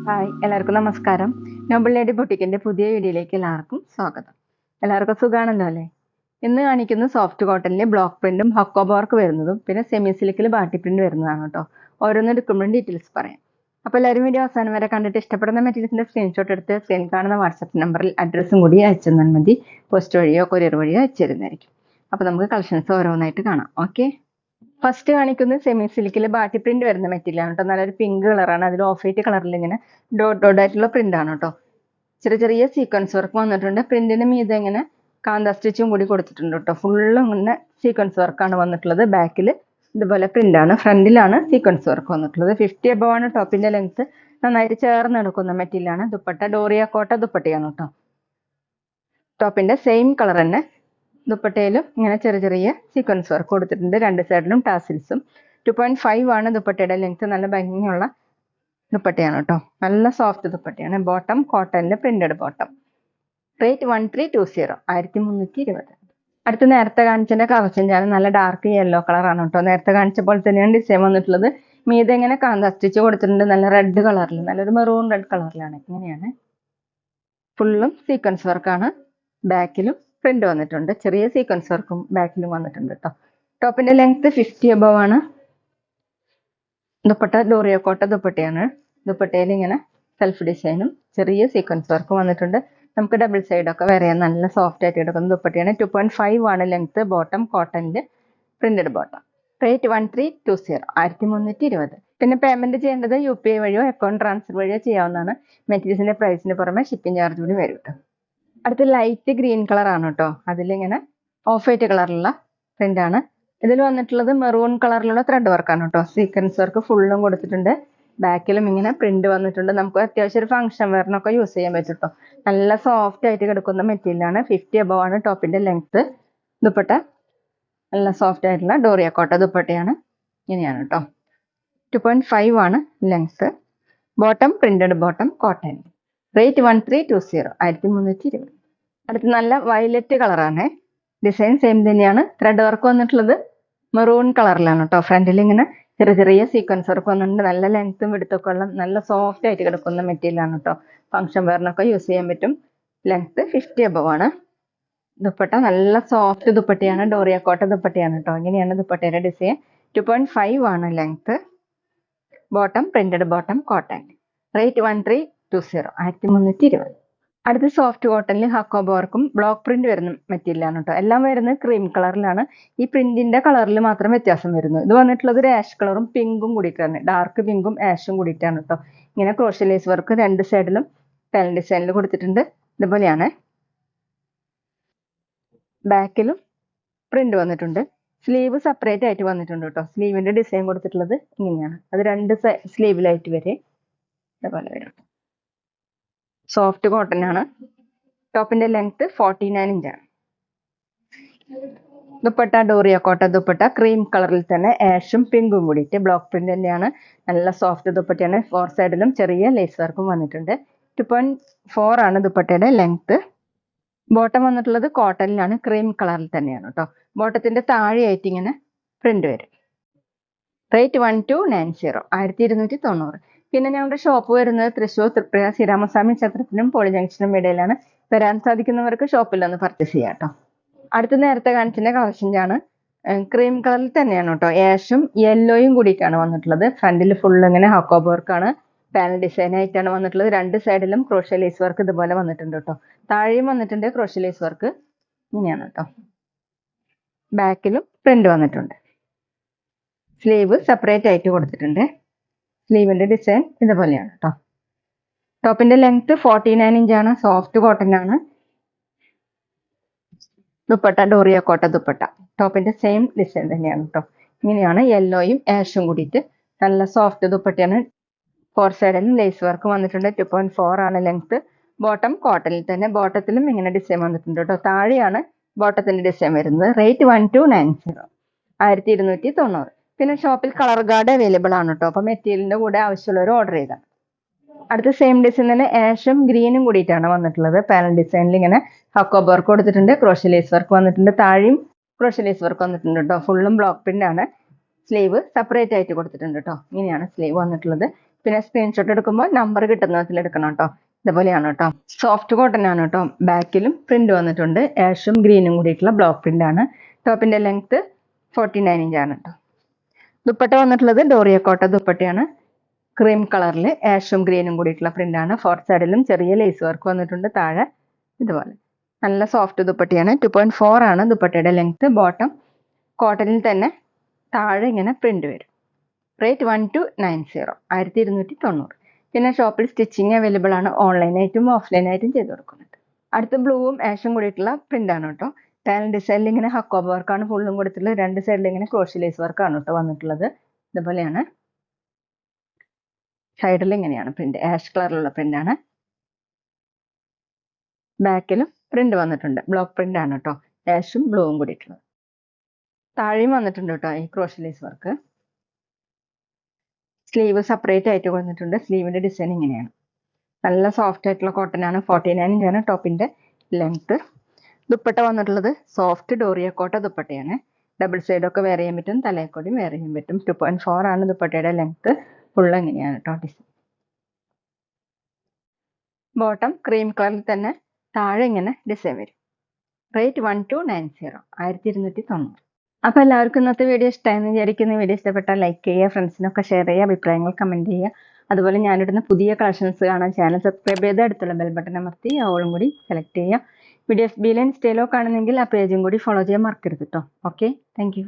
Hi, എല്ലാവർക്കും നമസ്കാരം. Noble lady ബൊട്ടിക്കിന്റെ പുതിയ വീഡിയോയിലേക്ക് എല്ലാവർക്കും സ്വാഗതം. എല്ലാവർക്കും സുഖാണല്ലോ അല്ലേ? ഇന്ന് കാണിക്കുന്ന സോഫ്റ്റ് കോട്ടണിൽ ബ്ലോക്ക് പ്രിന്റും ഹക്കോബ വർക്ക് വരുന്നതും പിന്നെ സെമി സിൽക്കിൽ ബാട്ടി പ്രിന്റ് വരുന്നതാണ് കേട്ടോ. ഓരോന്നും എടുക്കുമ്പോഴും ഡീറ്റെയിൽസ് പറയാം. അപ്പോൾ എല്ലാവരും വീഡിയോ അവസാനം വരെ കണ്ടിട്ട് ഇഷ്ടപ്പെടുന്ന മെറ്റീരിയൽസിന്റെ സ്ക്രീൻഷോട്ട് എടുത്ത് സ്ക്രീൻ കാണുന്ന വാട്സപ്പ് നമ്പറിൽ അഡ്രസ്സും കൂടി അയച്ചു തന്നാൽ മതി. പോസ്റ്റ് വഴിയോ കൊറിയർ വഴിയോ അയച്ചു തരുന്നതായിരിക്കും. അപ്പോൾ നമുക്ക് കളക്ഷൻസ് ഓരോന്നായിട്ട് കാണാം. ഓക്കെ, ഫസ്റ്റ് കാണിക്കുന്നത് സെമി സിൽക്കിൽ ബാട്ടി പ്രിന്റ് വരുന്ന മെറ്റീരിയൽ ആണ് കേട്ടോ. നല്ലൊരു പിങ്ക് കളറാണ്, അതിൽ ഓഫ് വൈറ്റ് കളറിൽ ഇങ്ങനെ ഡോട്ട് ആയിട്ടുള്ള പ്രിന്റ് ആണ് കേട്ടോ. ചെറിയ ചെറിയ സീക്വൻസ് വർക്ക് വന്നിട്ടുണ്ട്. പ്രിന്റിന് മീതെ ഇങ്ങനെ കാന്ത സ്റ്റിച്ചും കൂടി കൊടുത്തിട്ടുണ്ട് കേട്ടോ. ഫുള്ളും ഇങ്ങനെ സീക്വൻസ് വർക്കാണ് വന്നിട്ടുള്ളത്. ബാക്കിൽ ഇതുപോലെ പ്രിന്റ് ആണ്, ഫ്രണ്ടിലാണ് സീക്വൻസ് വർക്ക് വന്നിട്ടുള്ളത്. 50 above ആണ് ടോപ്പിന്റെ ലെങ്ത്. നന്നായിട്ട് ചേർന്ന് എടുക്കുന്ന മെറ്റീരിയൽ ആണ്. ദുപ്പട്ട ഡോറിയ കോട്ട ദുപ്പട്ടയാണ് കേട്ടോ. ടോപ്പിന്റെ സെയിം കളർ തന്നെ ദുപ്പട്ടയിലും ഇങ്ങനെ ചെറിയ ചെറിയ സീക്വൻസ് വർക്ക് കൊടുത്തിട്ടുണ്ട്. രണ്ട് സൈഡിലും ടാസിൽസും. 2.5 ആണ് ദുപ്പട്ടയുടെ ലെങ്ത്. നല്ല ഭംഗിയുള്ള ദുപ്പട്ടയാണ് കേട്ടോ. നല്ല സോഫ്റ്റ് ദുപ്പട്ടയാണ്. ബോട്ടം കോട്ടണിൽ പ്രിന്റഡ് ബോട്ടം. റേറ്റ് 1320, 1320. അടുത്ത് നേരത്തെ കാണിച്ചതിന്റെ കളർ നല്ല ഡാർക്ക് യെല്ലോ കളറാണ് കേട്ടോ. നേരത്തെ കാണിച്ച പോലെ തന്നെയാണ് ഡിസൈൻ വന്നിട്ടുള്ളത്. മീതെ ഇങ്ങനെ കാന്ത സ്റ്റിച്ച് കൊടുത്തിട്ടുണ്ട്. നല്ല റെഡ് കളറിൽ, നല്ലൊരു മെറൂൺ റെഡ് കളറിലാണ്. ഇങ്ങനെയാണ് ഫുള്ളും സീക്വൻസ് വർക്കാണ്. ബാക്കിലും പ്രിന്റ് വന്നിട്ടുണ്ട്. ചെറിയ സീക്വൻസ് വർക്കും ബാക്കിലും വന്നിട്ടുണ്ട് കേട്ടോ. ടോപ്പിന്റെ ലെങ്ത് 50 above ആണ്. ദുപ്പട്ട ഡോറിയ കോട്ട ദുപ്പട്ടയാണ്. ദുപ്പട്ടയിൽ ഇങ്ങനെ സെൽഫ് ഡിസൈനും ചെറിയ സീക്വൻസ് വർക്കും വന്നിട്ടുണ്ട്. നമുക്ക് ഡബിൾ സൈഡൊക്കെ വരെയാൻ നല്ല സോഫ്റ്റ് ആയിട്ട് കിടക്കുന്ന ദുപ്പട്ടയാണ്. 2.5 ആണ് ലെങ്ത്. ബോട്ടം കോട്ടണില് പ്രിന്റഡ് ബോട്ടം. റേറ്റ് 1320, 1320. പിന്നെ പേയ്മെന്റ് ചെയ്യേണ്ടത് UPI വഴിയോ അക്കൗണ്ട് ട്രാൻസ്ഫർ വഴിയോ ചെയ്യാവുന്നതാണ്. മെറ്റീരിയൽസിന്റെ പ്രൈസിന് പുറമെ ഷിപ്പിംഗ് ചാർജ് കൂടി വരും കേട്ടോ. അടുത്ത് ലൈറ്റ് ഗ്രീൻ കളർ ആണ് കേട്ടോ. അതിലിങ്ങനെ ഓഫ് വൈറ്റ് കളറിലുള്ള പ്രിന്റ് ആണ്. ഇതിൽ വന്നിട്ടുള്ളത് മെറൂൺ കളറിലുള്ള ത്രെഡ് വർക്കാണ് കേട്ടോ. സീക്വൻസ് വർക്ക് ഫുള്ളും കൊടുത്തിട്ടുണ്ട്. ബാക്കിലും ഇങ്ങനെ പ്രിന്റ് വന്നിട്ടുണ്ട്. നമുക്ക് അത്യാവശ്യം ഒരു ഫംഗ്ഷൻ വെയറിനൊക്കെ യൂസ് ചെയ്യാൻ പറ്റും കേട്ടോ. നല്ല സോഫ്റ്റ് ആയിട്ട് കിടക്കുന്ന മെറ്റീരിയൽ ആണ്. 50 above ആണ് ടോപ്പിന്റെ ലെങ്ത്. ദുപ്പട്ട നല്ല സോഫ്റ്റ് ആയിട്ടുള്ള ഡോറിയ കോട്ട ദുപ്പട്ടയാണ്. ഇങ്ങനെയാണ് കേട്ടോ. 2.5 ആണ് length. Bottom printed bottom cotton. Rate 1320, 1320. അടുത്ത് നല്ല വയലറ്റ് കളറാണ്. ഡിസൈൻ സെയിം തന്നെയാണ്. ത്രെഡ് വർക്ക് വന്നിട്ടുള്ളത് മെറൂൺ കളറിലാണ് കേട്ടോ. ഫ്രണ്ടിൽ ഇങ്ങനെ ചെറിയ ചെറിയ സീക്വൻസ് വർക്ക് വന്നിട്ടുണ്ട്. നല്ല ലെങ്ത്തും വിടുത്തൊക്കെ ഉള്ള നല്ല സോഫ്റ്റ് ആയിട്ട് കിടക്കുന്ന മെറ്റീരിയൽ ആണ് കേട്ടോ. ഫംഗ്ഷൻ വെയറിനൊക്കെ യൂസ് ചെയ്യാൻ പറ്റും. ലെങ്ത് 50 above ആണ്. ദുപ്പട്ട നല്ല സോഫ്റ്റ് ദുപ്പട്ടയാണ്. ഡോറിയ കോട്ട ദുപ്പട്ടയാണ് കേട്ടോ. ഇങ്ങനെയാണ് ദുപ്പട്ടയുടെ ഡിസൈൻ. 2.5 ആണ് length. Bottom printed bottom cotton. Rate 1320, 1320. അടുത്ത് സോഫ്റ്റ് കോട്ടണിൽ ഹക്കോബ വർക്കും ബ്ലോക്ക് പ്രിന്റ് വരുന്ന മെറ്റീരിയൽ ആണ് കേട്ടോ. എല്ലാം വരുന്നത് ക്രീം കളറിലാണ്. ഈ പ്രിന്റിന്റെ കളറിൽ മാത്രം വ്യത്യാസം വരുന്നു. ഇത് വന്നിട്ടുള്ളത് ഒരു ആഷ് കളറും പിങ്കും കൂടിയിട്ടാണ്. ഡാർക്ക് പിങ്കും ആഷും കൂടിയിട്ടാണ് കേട്ടോ. ഇങ്ങനെ ക്രോഷ്യ ലേസ് വർക്ക് രണ്ട് സൈഡിലും പാനൽ ഡിസൈനിൽ കൊടുത്തിട്ടുണ്ട്. ഇതുപോലെയാണ്. ബാക്കിലും പ്രിന്റ് വന്നിട്ടുണ്ട്. സ്ലീവ് സെപ്പറേറ്റ് ആയിട്ട് വന്നിട്ടുണ്ട് കേട്ടോ. സ്ലീവിന്റെ ഡിസൈൻ കൊടുത്തിട്ടുള്ളത് ഇങ്ങനെയാണ്. അത് രണ്ട് സ്ലീവിലായിട്ട് വരെ ഇതുപോലെ വരും. സോഫ്റ്റ് കോട്ടൺ ആണ്. ടോപ്പിന്റെ ലെങ്ത് 49 ഇഞ്ചാണ്. ദുപ്പട്ട ഡോറിയ കോട്ട ദുപ്പട്ട ക്രീം കളറിൽ തന്നെ ആഷും പിങ്കും കൂടിയിട്ട് ബ്ലോക്ക് പ്രിന്റ് തന്നെയാണ്. നല്ല സോഫ്റ്റ് ദുപ്പട്ടയാണ്. 4 സൈഡിലും ചെറിയ ലേസ് വർക്കും വന്നിട്ടുണ്ട്. 2.4 ആണ് ദുപ്പട്ടയുടെ ലെങ്ത്. ബോട്ടം വന്നിട്ടുള്ളത് കോട്ടണിലാണ്. ക്രീം കളറിൽ തന്നെയാണ് കേട്ടോ. ബോട്ടത്തിന്റെ താഴെയായിട്ട് ഇങ്ങനെ പ്രിന്റ് വരും. റേറ്റ് 1290, 1290. പിന്നെ ഞങ്ങളുടെ ഷോപ്പ് വരുന്നത് തൃശ്ശൂർ തൃപ്രയ ശ്രീരാമസ്വാമി ക്ഷേത്രത്തിനും പോളി ജംഗ്ഷനും ഇടയിലാണ്. വരാൻ സാധിക്കുന്നവർക്ക് ഷോപ്പിൽ ഒന്ന് പർച്ചേസ് ചെയ്യാം കേട്ടോ. അടുത്ത നേരത്തെ കാണിച്ചിന്റെ കളക്ഷനാണ്. ക്രീം കളറിൽ തന്നെയാണ് കേട്ടോ. ആഷും യെല്ലോയും കൂടിയിട്ടാണ് വന്നിട്ടുള്ളത്. ഫ്രണ്ടിൽ ഫുൾ ഇങ്ങനെ ഹക്കോബ വർക്കാണ്. പാനൽ ഡിസൈൻ ആയിട്ടാണ് വന്നിട്ടുള്ളത്. രണ്ട് സൈഡിലും ക്രോഷ്യ ലേസ് വർക്ക് ഇതുപോലെ വന്നിട്ടുണ്ട് കേട്ടോ. താഴെയും വന്നിട്ടുണ്ട് ക്രോഷ്യ ലേസ് വർക്ക്. ഇങ്ങനെയാണ് കേട്ടോ. ബാക്കിലും പ്രിന്റ് വന്നിട്ടുണ്ട്. സ്ലീവ് സെപ്പറേറ്റ് ആയിട്ട് കൊടുത്തിട്ടുണ്ട്. സ്ലീവിന്റെ ഡിസൈൻ ഇതുപോലെയാണ് കേട്ടോ. ടോപ്പിന്റെ ലെങ്ത് 49 ഇഞ്ചാണ്. സോഫ്റ്റ് കോട്ടൺ ആണ്. ദുപ്പട്ട ഡോറിയ കോട്ട ദുപ്പട്ട. ടോപ്പിന്റെ സെയിം ഡിസൈൻ തന്നെയാണ് കേട്ടോ. ഇങ്ങനെയാണ് യെല്ലോയും ആഷും കൂടിയിട്ട് നല്ല സോഫ്റ്റ് ദുപ്പട്ടയാണ്. 4 സൈഡിലും ലേസ് വർക്ക് വന്നിട്ടുണ്ട്. 2.4 ആണ് ലെങ്ത്. ബോട്ടം കോട്ടണിൽ തന്നെ. ബോട്ടത്തിലും ഇങ്ങനെ ഡിസൈൻ വന്നിട്ടുണ്ട് കേട്ടോ. താഴെയാണ് ബോട്ടത്തിന്റെ ഡിസൈൻ വരുന്നത്. റേറ്റ് 1290, 1290. പിന്നെ ഷോപ്പിൽ കളർ ഗാർഡ് അവൈലബിൾ ആണ് കേട്ടോ. അപ്പോൾ മെറ്റീരിയലിന്റെ കൂടെ ആവശ്യമുള്ളവർ ഓർഡർ ചെയ്താൽ. അടുത്ത സെയിം ഡിസൈൻ തന്നെ ആഷും ഗ്രീനും കൂടിയിട്ടാണ് വന്നിട്ടുള്ളത്. പാനൽ ഡിസൈനിൽ ഇങ്ങനെ ഹക്കോബ വർക്ക് കൊടുത്തിട്ടുണ്ട്. ക്രോഷ്യ ലേസ് വർക്ക് വന്നിട്ടുണ്ട്. താഴെയും ക്രോഷ്യ ലേസ് വർക്ക് വന്നിട്ടുണ്ട് കേട്ടോ. ഫുള്ളും ബ്ലോക്ക് പ്രിന്റ് ആണ്. സ്ലീവ് സെപ്പറേറ്റ് ആയിട്ട് കൊടുത്തിട്ടുണ്ട് കേട്ടോ. ഇങ്ങനെയാണ് സ്ലീവ് വന്നിട്ടുള്ളത്. പിന്നെ സ്ക്രീൻഷോട്ട് എടുക്കുമ്പോൾ നമ്പർ കിട്ടുന്ന വിധത്തിൽ എടുക്കണം കേട്ടോ. ഇതുപോലെയാണ് കേട്ടോ. സോഫ്റ്റ് കോട്ടൺ ആണ് കേട്ടോ. ബാക്കിലും പ്രിന്റ് വന്നിട്ടുണ്ട്. ആഷും ഗ്രീനും കൂടിയിട്ടുള്ള ബ്ലോക്ക് പ്രിന്റ് ആണ്. ടോപ്പിന്റെ ലെങ്ത് 49 ഇഞ്ചാണ് കേട്ടോ. ദുപ്പട്ട വന്നിട്ടുള്ളത് ഡോറിയ കോട്ട ദുപ്പട്ടയാണ്. ക്രീം കളറിൽ ആഷും ഗ്രീനും കൂടിയിട്ടുള്ള പ്രിന്റ് ആണ്. ഫോർത്ത് സൈഡിലും ചെറിയ ലേസ് വർക്ക് വന്നിട്ടുണ്ട്. താഴെ ഇതുപോലെ നല്ല സോഫ്റ്റ് ദുപ്പട്ടയാണ്. 2.4 ആണ് ദുപ്പട്ടയുടെ ലെങ്ത്. ബോട്ടം കോട്ടണിൽ തന്നെ താഴെ ഇങ്ങനെ പ്രിന്റ് വരും. റേറ്റ് 1290, 1290. പിന്നെ ഷോപ്പിൽ സ്റ്റിച്ചിങ് അവൈലബിൾ ആണ്. ഓൺലൈനായിട്ടും ഓഫ്ലൈനായിട്ടും ചെയ്ത് കൊടുക്കുന്നുണ്ട്. അടുത്ത ബ്ലൂവും ആഷും കൂടിയിട്ടുള്ള പ്രിന്റ് ആണ് കേട്ടോ. ടൈൽ ഡിസൈനിൽ ഇങ്ങനെ ഹക്കോബ വർക്കാണ് ഫുള്ളും കൊടുത്തിട്ടുള്ളത്. രണ്ട് സൈഡിൽ ഇങ്ങനെ ക്രോഷി ലേസ് വർക്കാണ് കേട്ടോ വന്നിട്ടുള്ളത്. ഇതുപോലെയാണ്. സൈഡിൽ ഇങ്ങനെയാണ് പ്രിന്റ്. ആഷ് കളറിലുള്ള പ്രിന്റ് ആണ്. ബാക്കിലും പ്രിന്റ് വന്നിട്ടുണ്ട്. ബ്ലോക്ക് പ്രിന്റ് ആണ് കേട്ടോ. ആഷും ബ്ലൂവും കൂടിയിട്ടുള്ളത്. താഴെയും വന്നിട്ടുണ്ട് കേട്ടോ ഈ crochet lace work. Sleeve separate ആയിട്ട് വന്നിട്ടുണ്ട്. സ്ലീവിന്റെ ഡിസൈൻ ഇങ്ങനെയാണ്. നല്ല സോഫ്റ്റ് ആയിട്ടുള്ള കോട്ടൺ ആണ്. 49 ഇഞ്ചാണ് ടോപ്പിന്റെ ലെങ്ത്. ദുപ്പട്ട വന്നിട്ടുള്ളത് സോഫ്റ്റ് ഡോറിയ കോട്ട ദുപ്പട്ടയാണ്. ഡബിൾ സൈഡ് ഒക്കെ വെയർ ചെയ്യാൻ പറ്റും. തലയക്കോടിയും വെയർ ചെയ്യാൻ പറ്റും. 2.4 ആണ് ദുപ്പട്ടയുടെ ലെങ്ത്. ഫുൾ എങ്ങനെയാണ് കേട്ടോ ഡിസൈൻ. ബോട്ടം ക്രീം കളറിൽ തന്നെ താഴെ ഇങ്ങനെ ഡിസൈൻ വരും. റേറ്റ് 1290, 1290. അപ്പോൾ എല്ലാവർക്കും ഇന്നത്തെ വീഡിയോ ഇഷ്ടമായെന്ന് വിചാരിക്കുന്നു. വീഡിയോ ഇഷ്ടപ്പെട്ടാൽ ലൈക്ക് ചെയ്യുക, ഫ്രണ്ട്സിനൊക്കെ ഷെയർ ചെയ്യുക, അഭിപ്രായങ്ങൾ കമൻറ്റ് ചെയ്യുക. അതുപോലെ ഞാനിടുന്ന പുതിയ കളക്ഷൻസ് കാണാൻ ചാനൽ സബ്സ്ക്രൈബ് ചെയ്ത് അടുത്തുള്ള ബെൽ ബട്ടൺ അമർത്തി ഓളും കൂടി സെലക്ട് ചെയ്യുക. വീഡിയോ FB-ലോ ഇൻസ്റ്റയിലോ കാണുന്നെങ്കിൽ ആ പേജും കൂടി ഫോളോ ചെയ്യാൻ മറക്കരുത് കേട്ടോ. Okay, thank you.